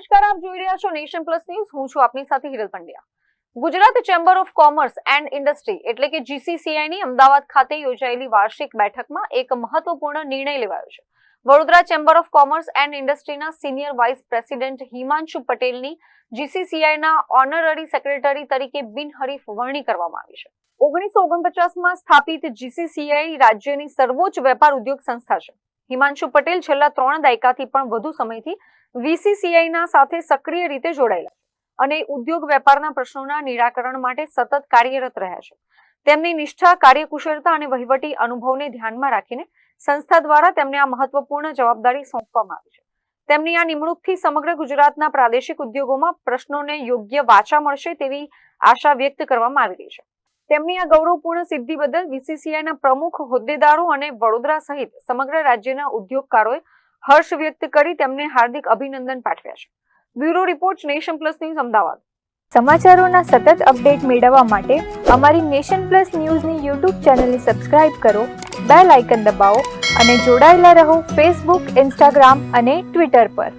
નમસ્કાર, આપ જોઈ રહ્યા છો નેશન પ્લસ ન્યૂઝ. હું છું આપની સાથે Hiral Pandya. Gujarat chamber of commerce and industry એટલે કે GCCI ની અમદાવાદ ખાતે યોજાયેલી વાર્ષિક બેઠકમાં એક મહત્વપૂર્ણ નિર્ણય લેવાયો છે. Vadodara chamber of commerce and ઇન્ડસ્ટ્રીના સિનિયર વાઇસ પ્રેસિડેન્ટ હિમાંશુ પટેલની GCCI ના ઓનરરી સેક્રેટરી તરીકે બિનહરીફ વરણી કરવામાં આવી છે. 1949માં સ્થાપિત GCCI રાજ્યની સર્વોચ્ચ વેપાર ઉદ્યોગ સંસ્થા છે. હિમાંશુ પટેલ છેલ્લા 3 દાયકાથી પણ વધુ સમયથી VCCI ના સાથે સક્રિય રીતે જોડાયેલા અને ઉદ્યોગ વેપારના પ્રશ્નોના નિરાકરણ માટે સતત કાર્યરત રહ્યા છે. તેમની નિષ્ઠા, કાર્યકુશળતા અને વહીવટી અનુભવને ધ્યાનમાં રાખીને સંસ્થા દ્વારા તેમને આ મહત્વપૂર્ણ જવાબદારી સોંપવામાં આવી છે. તેમની આ નિમણૂકથી સમગ્ર ગુજરાતના પ્રાદેશિક ઉદ્યોગોમાં પ્રશ્નોને યોગ્ય વાચા મળશે તેવી આશા વ્યક્ત કરવામાં આવી રહી છે. તેમની આ ગૌરવપૂર્ણ સિદ્ધિ બદલ VCCI ના પ્રમુખ હોદ્દેદારો અને વડોદરા સહિત સમગ્ર રાજ્યના ઉદ્યોગકારોએ હર્ષ વ્યક્ત કરી તેમને હાર્દિક અભિનંદન પાઠવ્યા છે. Bureau report, nation plus news, Ahmedabad. સમાચારોના સતત અપડેટ મેળવવા માટે અમારી નેશન પ્લસ ન્યૂઝની YouTube ચેનલને સબસ્ક્રાઇબ કરો, બેલ આઇકન દબાવો અને જોડાયેલા રહો Facebook, Instagram અને Twitter પર.